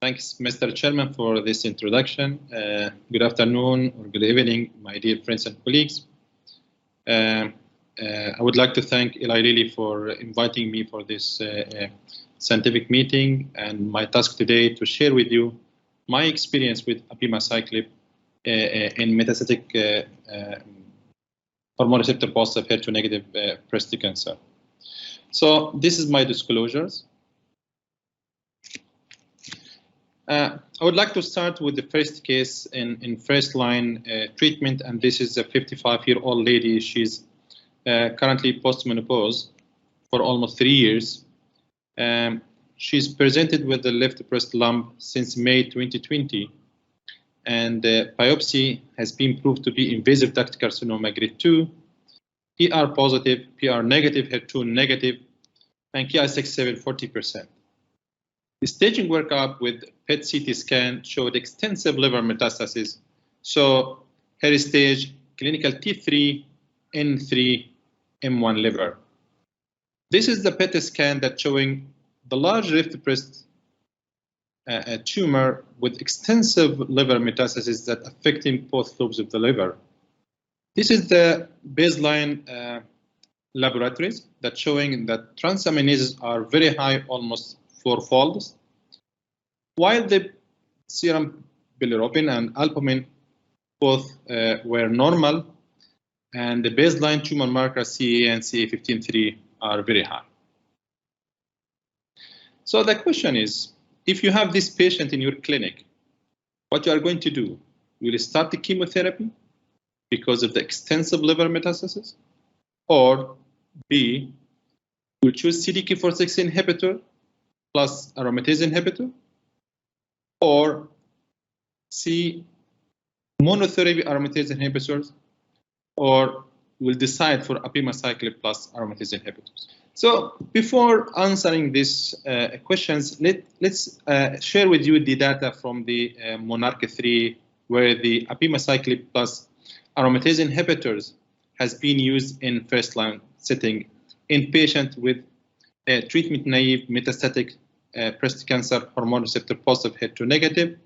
Thanks, Mr. Chairman, for this introduction. Good afternoon or good evening, my dear friends and colleagues. I would like to thank Eli Lilly for inviting me for this scientific meeting, and my task today to share with you my experience with abemaciclib in metastatic hormone receptor positive HER2 negative breast cancer. So this is my disclosures. I would like to start with the first case in first line treatment, and this is a 55-year-old lady. She's currently postmenopause for almost 3 years. She's presented with the left breast lump since May 2020, and biopsy has been proved to be invasive duct carcinoma grade 2, PR positive, PR negative, HER2 negative, and Ki67 40%. The staging workup with PET CT scan showed extensive liver metastasis, so her stage clinical T3, N3, M1 liver. This is the PET scan that's showing the large left breast tumor with extensive liver metastasis that affecting both lobes of the liver. This is the baseline laboratories that showing that transaminases are very high, almost 4-fold, while the serum bilirubin and albumin both were normal, and the baseline tumor marker CA and CA15-3 are very high. So the question is, if you have this patient in your clinic, what you are going to do? Will you start the chemotherapy because of the extensive liver metastasis? Or B, you choose CDK4/6 inhibitor plus aromatase inhibitor? Or C, monotherapy aromatase inhibitors? Or will decide for abemaciclib plus aromatase inhibitors? So before answering these questions, let's share with you the data from the Monarch 3, where the abemaciclib plus aromatase inhibitors has been used in first-line setting in patients with treatment-naive metastatic breast cancer hormone receptor positive HER2 negative.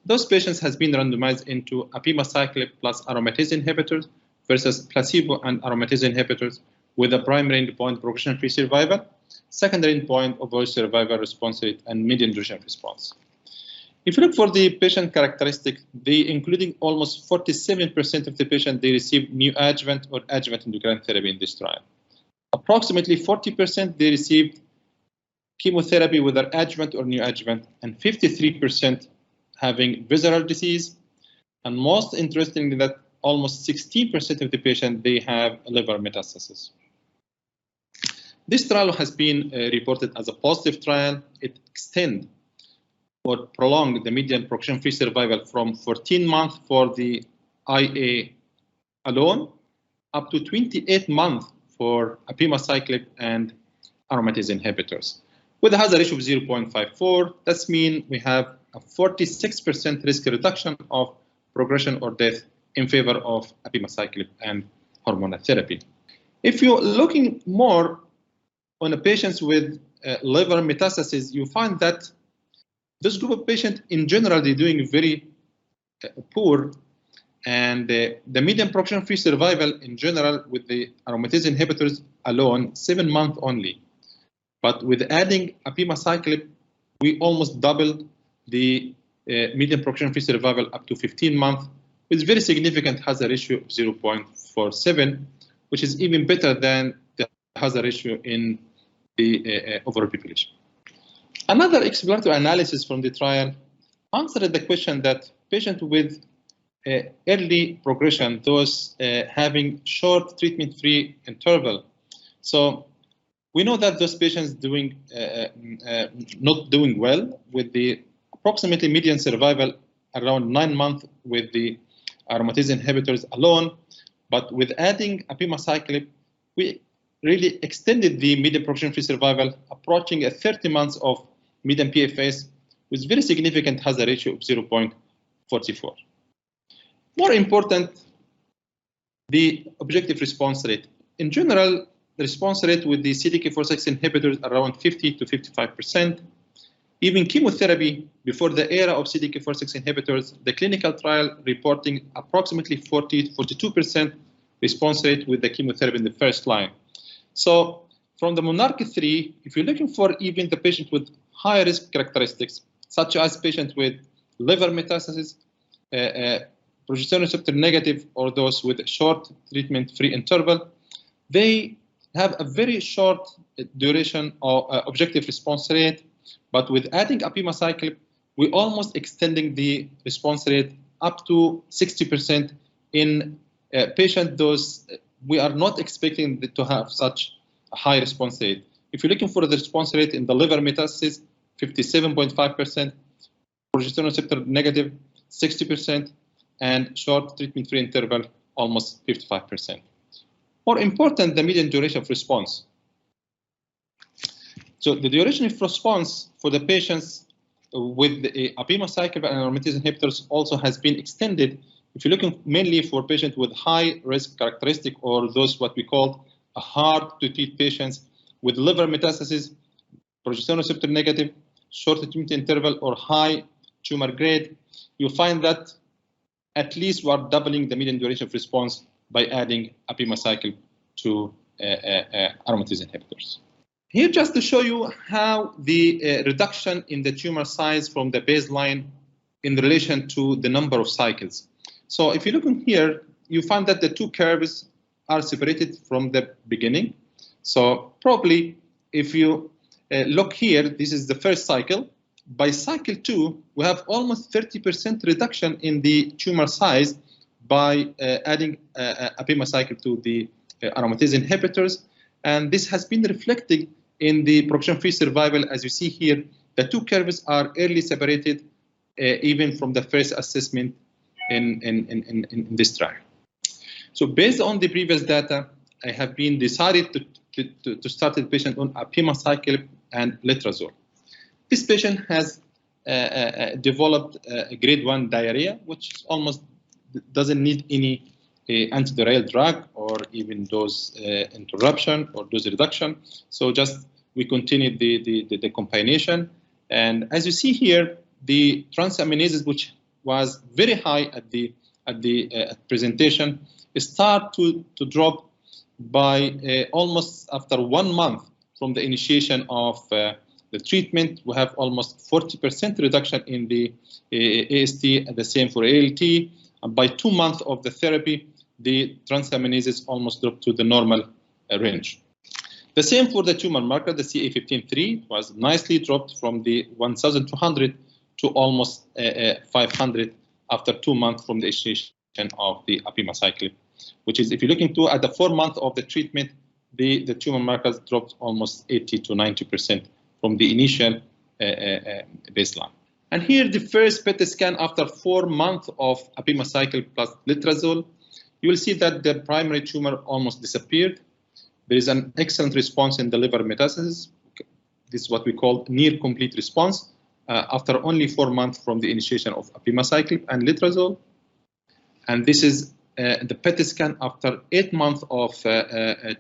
Those patients has been randomized into abemaciclib plus aromatase inhibitors versus placebo and aromatase inhibitors with a primary endpoint progression-free survival, secondary endpoint overall survival response rate, and median duration of response. If you look for the patient characteristic, they including almost 47% of the patient, they received neoadjuvant or adjuvant endocrine therapy in this trial. Approximately 40% they received chemotherapy with their adjuvant or neoadjuvant, and 53% having visceral disease, and most interestingly that almost 16% of the patient, they have liver metastasis. This trial has been reported as a positive trial. It extends or prolonged the median progression-free survival from 14 months for the IA alone up to 28 months for abemaciclib and aromatase inhibitors. With a hazard ratio of 0.54, that means we have a 46% risk reduction of progression or death in favor of abemaciclib and hormonal therapy. If you're looking more on the patients with liver metastasis, you find that this group of patients in general, they're doing very poor, and the median progression-free survival in general with the aromatase inhibitors alone, 7 months only. But with adding abemaciclib, we almost doubled the median progression-free survival up to 15 months, with very significant hazard ratio of 0.47, which is even better than the hazard ratio in the overall population. Another exploratory analysis from the trial answered the question that patients with early progression, those having short treatment-free interval. So we know that those patients doing not doing well with the approximately median survival around 9 months with the aromatase inhibitors alone, but with adding abemaciclib, we really extended the median progression-free survival, approaching 30 months of median PFS with very significant hazard ratio of 0.44. More important, the objective response rate. In general, the response rate with the CDK4/6 inhibitors around 50 to 55%. Even chemotherapy, before the era of CDK4/6 inhibitors, the clinical trial reporting approximately 42% response rate with the chemotherapy in the first line. So from the Monarch 3, if you're looking for even the patient with high risk characteristics, such as patient with liver metastasis, progesterone receptor negative, or those with short treatment-free interval, they have a very short duration of objective response rate. But with adding abemaciclib, we almost extending the response rate up to 60% in patient dose. We are not expecting to have such a high response rate. If you're looking for the response rate in the liver metastasis, 57.5%, progesterone receptor negative, 60%, and short treatment-free interval, almost 55%. More important, the median duration of response. So the duration of response for the patients with the abemaciclib and aromatase inhibitors also has been extended. If you're looking mainly for patients with high risk characteristic, or those what we call hard to treat patients with liver metastasis, progesterone receptor negative, short treatment interval, or high tumor grade, you find that at least we are doubling the median duration of response by adding abemaciclib to aromatase inhibitors. Here, just to show you how the reduction in the tumor size from the baseline in relation to the number of cycles. So if you look in here, you find that the two curves are separated from the beginning. So probably if you look here, this is the first cycle. By cycle 2, we have almost 30% reduction in the tumor size by adding abemaciclib to the aromatase inhibitors. And this has been reflected in the progression-free survival. As you see here, the two curves are early separated, even from the first assessment in this trial. So based on the previous data, I have been decided to start the patient on abemaciclib and letrozole. This patient has developed a grade 1 diarrhea, which almost doesn't need any antidiarrheal drug or even dose interruption or dose reduction. So just we continued the combination. And as you see here, the transaminases, which was very high at the presentation, start to drop by almost after 1 month from the initiation of the treatment. We have almost 40% reduction in the AST, and the same for ALT. And by 2 months of the therapy, the transaminases almost dropped to the normal range. The same for the tumor marker, the CA15-3 was nicely dropped from the 1,200 to almost 500 after 2 months from the initiation of the abemaciclib, which is, if you're looking to at the 4 months of the treatment, the tumor markers dropped almost 80 to 90% from the initial baseline. And here the first PET scan after 4 months of abemaciclib plus letrozole, you will see that the primary tumor almost disappeared. There is an excellent response in the liver metastasis. This is what we call near complete response after only 4 months from the initiation of abemaciclib and letrozole. And this is the PET scan after 8 months of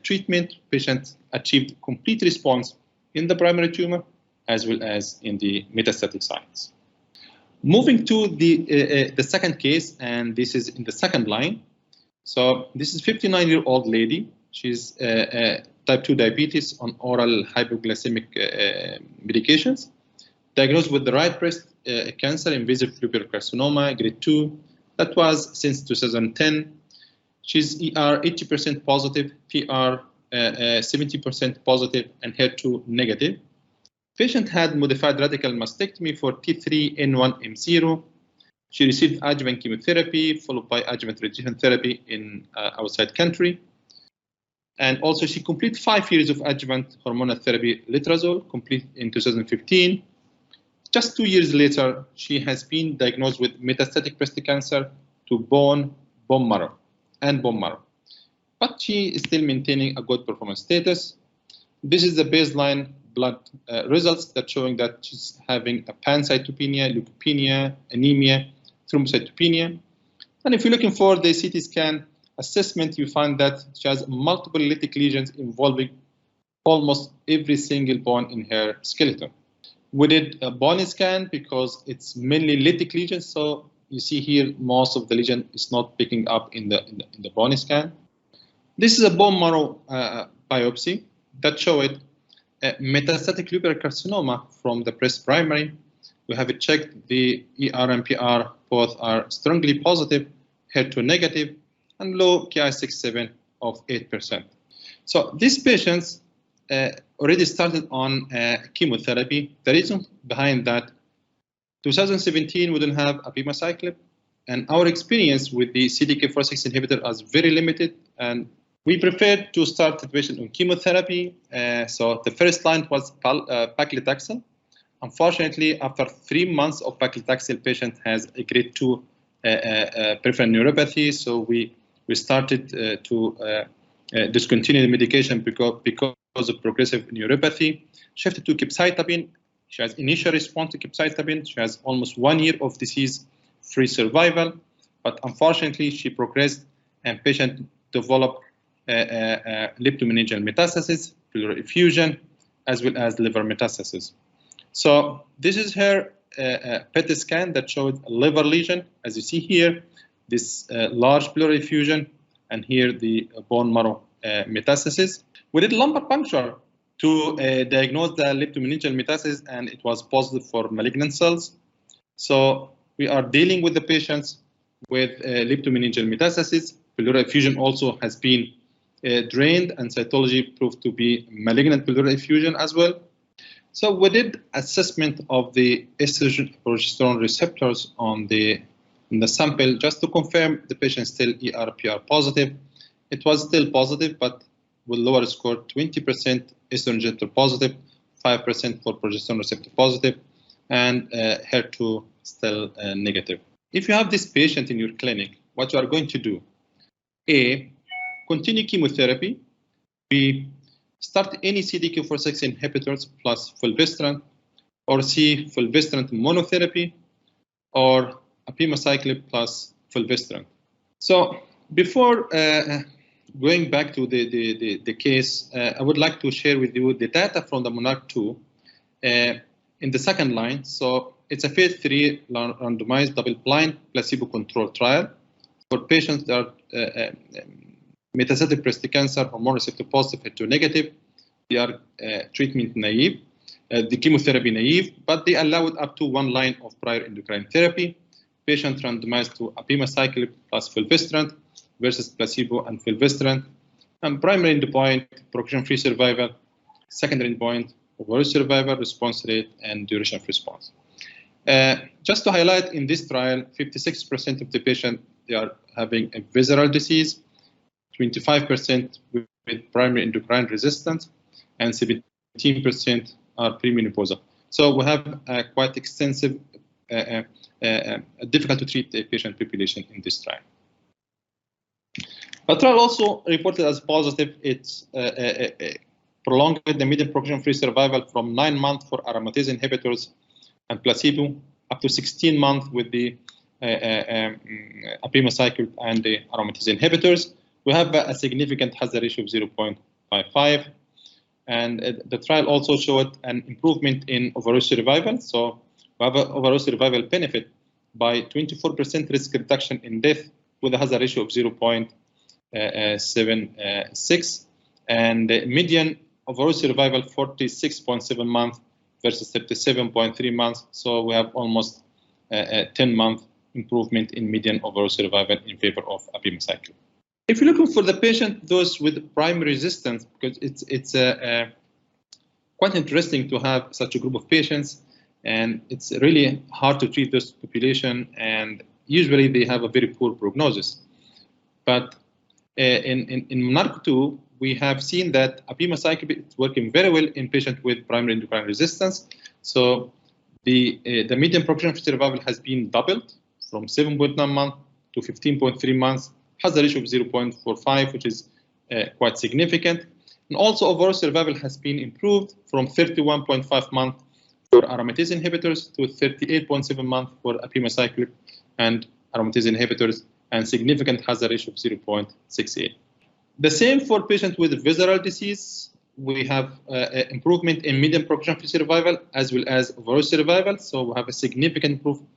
treatment. Patient achieved complete response in the primary tumor as well as in the metastatic sites. Moving to the second case, and this is in the second line. So this is a 59-year-old lady. She's type 2 diabetes on oral hypoglycemic medications, diagnosed with the right breast cancer, invasive follicular carcinoma, grade 2. That was since 2010. She's ER 80% positive, PR 70% positive, and HER2 negative. Patient had modified radical mastectomy for T3N1M0. She received adjuvant chemotherapy followed by adjuvant radiation therapy in outside country. And also she completed 5 years of adjuvant hormonal therapy, letrozole, complete in 2015. Just 2 years later, she has been diagnosed with metastatic breast cancer to bone marrow. But she is still maintaining a good performance status. This is the baseline blood results that showing that she's having a pancytopenia, leukopenia, anemia, thrombocytopenia. And if you're looking for the CT scan assessment, you find that she has multiple lytic lesions involving almost every single bone in her skeleton. We did a bone scan because it's mainly lytic lesions. So you see here, most of the lesion is not picking up in the bone scan. This is a bone marrow biopsy that showed metastatic lobar carcinoma from the breast primary. We have checked the ER and PR, both are strongly positive, HER2 negative, and low Ki67 of 8%. So these patients already started on chemotherapy. The reason behind that, 2017 we didn't have abemaciclib, and our experience with the CDK4/6 inhibitor is very limited, and we preferred to start the patient on chemotherapy. So the first line was paclitaxel. Unfortunately, after 3 months of paclitaxel, patient has a grade 2 peripheral neuropathy. So we started to discontinue the medication because of progressive neuropathy. Shifted to capecitabine. She has initial response to capecitabine. She has almost 1 year of disease-free survival, but unfortunately, she progressed and patient developed leptomeningeal metastasis, pleural effusion, as well as liver metastasis. So this is her PET scan that showed a liver lesion, as you see here, this large pleural effusion, and here the bone marrow metastasis. We did lumbar puncture to diagnose the leptomeningeal metastasis, and it was positive for malignant cells. So we are dealing with the patients with leptomeningeal metastasis. Pleural effusion also has been drained, and cytology proved to be malignant pleural effusion as well. So we did assessment of the estrogen progesterone receptors in the sample just to confirm the patient still ER/PR positive. It was still positive, but with lower score, 20% estrogen receptor positive, 5% for progesterone receptor positive, and HER2 still negative. If you have this patient in your clinic, what you are going to do: A, continue chemotherapy. B, start any CDK4/6 inhibitors plus fulvestrant, or C, fulvestrant monotherapy, or abemaciclib plus fulvestrant. So before going back to the case, I would like to share with you the data from the Monarch 2 in the second line. So it's a phase 3 randomized double-blind placebo-controlled trial for patients that are metastatic breast cancer, hormone receptor positive, HER2 negative. They are treatment naive, the chemotherapy naive, but they allowed up to 1 line of prior endocrine therapy. Patient randomized to abemaciclib plus fulvestrant versus placebo and fulvestrant. And primary endpoint, progression-free survival. Secondary endpoint, overall survival, response rate, and duration of response. Just to highlight, in this trial, 56% of the patients, they are having a visceral disease, 25% with primary endocrine resistance, and 17% are premenopausal. So we have a quite extensive, difficult to treat patient population in this trial. But trial also reported as positive. It's prolonged the median progression-free survival from 9 months for aromatase inhibitors and placebo up to 16 months with the abemaciclib and the aromatase inhibitors. We have a significant hazard ratio of 0.55, and the trial also showed an improvement in overall survival. So we have an overall survival benefit by 24% risk reduction in death with a hazard ratio of 0.76, and the median overall survival 46.7 months versus 37.3 months. So we have almost a 10-month improvement in median overall survival in favor of abemaciclib. If you're looking for the patient, those with primary resistance, because it's quite interesting to have such a group of patients, and it's really hard to treat this population, and usually they have a very poor prognosis. But in Monarch 2, we have seen that abemaciclib is working very well in patients with primary endocrine resistance. So the median progression-free survival has been doubled from 7.9 months to 15.3 months. Has a ratio of 0.45, which is quite significant. And also overall survival has been improved from 31.5 months for aromatase inhibitors to 38.7 months for abemaciclib and aromatase inhibitors, and significant hazard ratio of 0.68. The same for patients with visceral disease. we have improvement in median progression-free survival as well as overall survival. So we have a significant improvement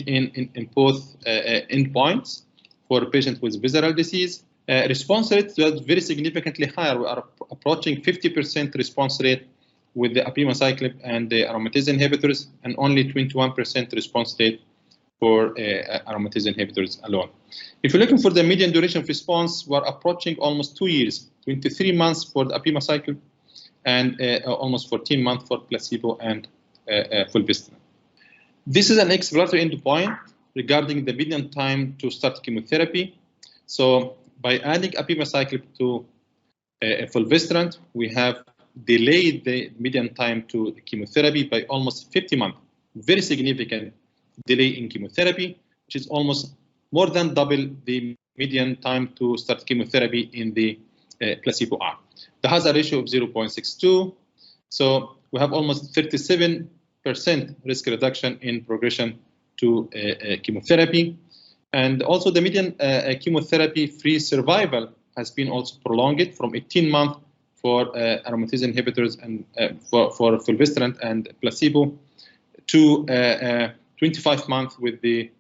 in both endpoints for patients with visceral disease. Response rate was very significantly higher. We are approaching 50% response rate with the abemaciclib and the aromatase inhibitors, and only 21% response rate for aromatase inhibitors alone. If you're looking for the median duration of response, we're approaching almost 2 years, 23 months for the abemaciclib and almost 14 months for placebo and fulvestrant. This is an exploratory endpoint regarding the median time to start chemotherapy. So by adding abemaciclib to fulvestrant, we have delayed the median time to chemotherapy by almost 50 months. Very significant delay in chemotherapy, which is almost more than double the median time to start chemotherapy in the placebo arm. The hazard ratio of 0.62. So we have almost 37% risk reduction in progression to chemotherapy. And also the median chemotherapy-free survival has been also prolonged from 18 months for aromatase inhibitors and for fulvestrant and placebo to 25 months with the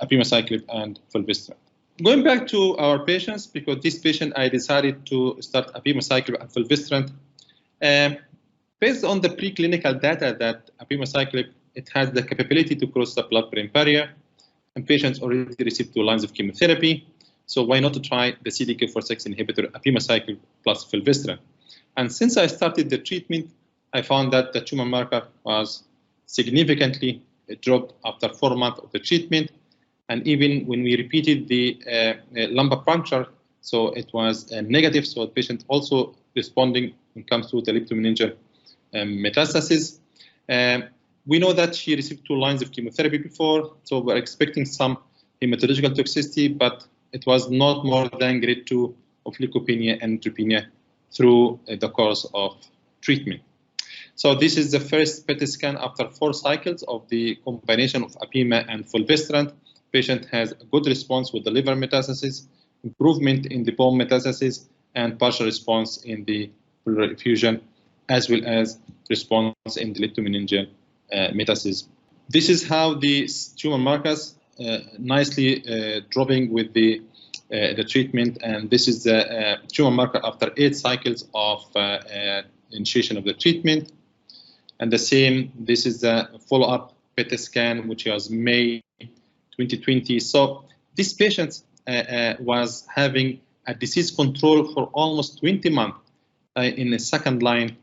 abemaciclib and fulvestrant. Going back to our patients, because this patient I decided to start abemaciclib and fulvestrant based on the preclinical data that abemaciclib, it has the capability to cross the blood-brain barrier, and patients already received 2 lines of chemotherapy. So why not to try the CDK4/6 inhibitor abemaciclib plus fulvestrant? And since I started the treatment, I found that the tumor marker was significantly dropped after 4 months of the treatment. And even when we repeated the lumbar puncture, so it was negative. So the patient also responding when it comes to the leptomeningeal metastasis. We know that she received 2 lines of chemotherapy before, so we're expecting some hematological toxicity, but it was not more than grade 2 of leukopenia and neutropenia through the course of treatment. So this is the first PET scan after 4 cycles of the combination of abema and fulvestrant. Patient has a good response with the liver metastasis, improvement in the bone metastasis, and partial response in the pleural effusion, as well as response in the leptomeningeal metastasis. This is how the tumor markers nicely dropping with the treatment, and this is the tumor marker after 8 cycles of initiation of the treatment. And the same, this is the follow-up PET scan, which was May 2020. So this patient was having a disease control for almost 20 months in a second-line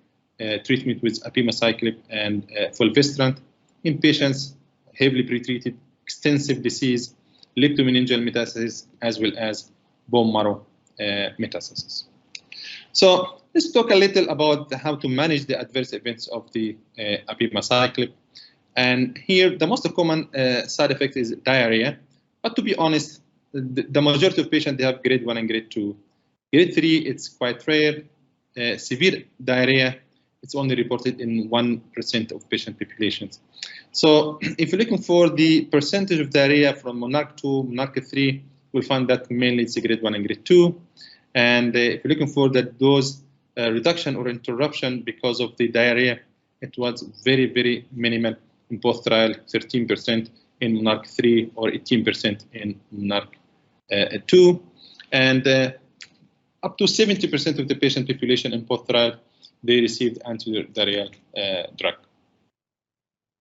treatment with abemaciclib and fulvestrant in patients heavily pretreated, extensive disease, leptomeningeal metastasis, as well as bone marrow metastasis. So let's talk a little about how to manage the adverse events of the abemaciclib. And here, the most common side effect is diarrhea. But to be honest, the majority of patients, they have grade 1 and grade 2. Grade 3, it's quite rare. Severe diarrhea, it's only reported in 1% of patient populations. So if you're looking for the percentage of diarrhea from Monarch 2, Monarch 3, we'll find that mainly it's grade 1 and grade 2. And if you're looking for the dose reduction or interruption because of the diarrhea, it was very, very minimal in both trials, 13% in Monarch 3 or 18% in Monarch 2. And up to 70% of the patient population in both trials, they received antidiarrheal drug.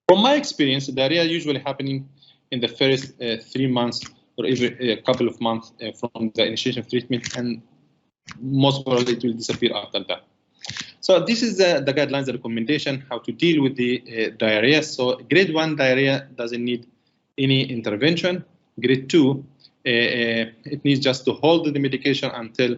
From my experience, diarrhea usually happening in the first 3 months or even a couple of months from the initiation of treatment, and most probably it will disappear after that. So this is the guidelines, the recommendation, how to deal with the diarrhea. So grade 1 diarrhea doesn't need any intervention. Grade 2, it needs just to hold the medication until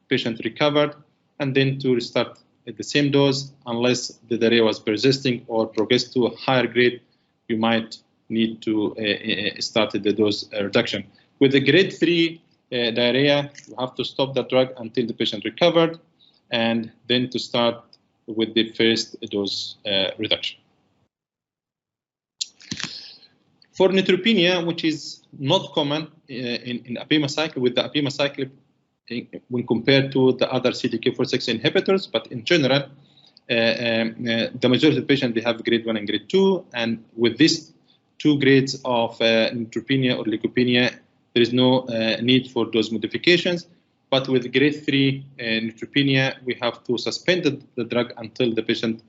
patient recovered, and then to restart at the same dose. Unless the diarrhea was persisting or progressed to a higher grade, you might need to start the dose reduction. With the grade 3 diarrhea, you have to stop the drug until the patient recovered, and then to start with the first dose reduction. For neutropenia, which is not common in abemaciclib, with the abemaciclib, when compared to the other CDK4/6 inhibitors, but in general, the majority of patients, they have grade 1 and grade 2, and with these 2 grades of neutropenia or leukopenia, there is no need for dose modifications. But with grade 3 neutropenia, we have to suspend the drug until the patient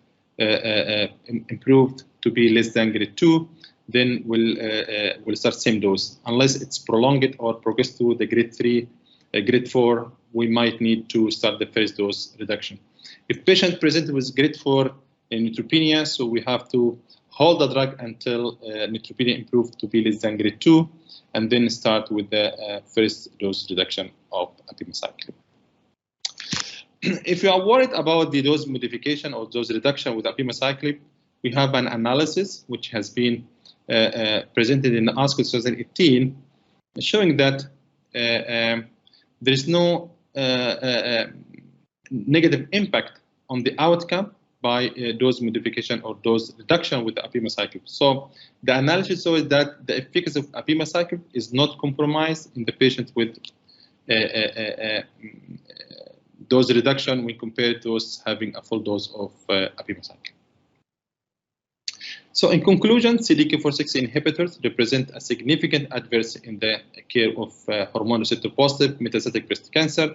improved to be less than grade 2. Then we'll start same dose. Unless it's prolonged or progress to the grade 3, grade 4, we might need to start the first dose reduction. If patient presented with grade 4 neutropenia, so we have to hold the drug until neutropenia improved to be less than grade 2, and then start with the first dose reduction of abemaciclib. If you are worried about the dose modification or dose reduction with abemaciclib, we have an analysis which has been presented in ASCO 2018, showing that there is no negative impact on the outcome by dose modification or dose reduction with abemaciclib. So the analysis shows that the efficacy of abemaciclib is not compromised in the patient with dose reduction when compared to those having a full dose of abemaciclib. So in conclusion, CDK4/6 inhibitors represent a significant adverse in the care of hormone receptor positive metastatic breast cancer.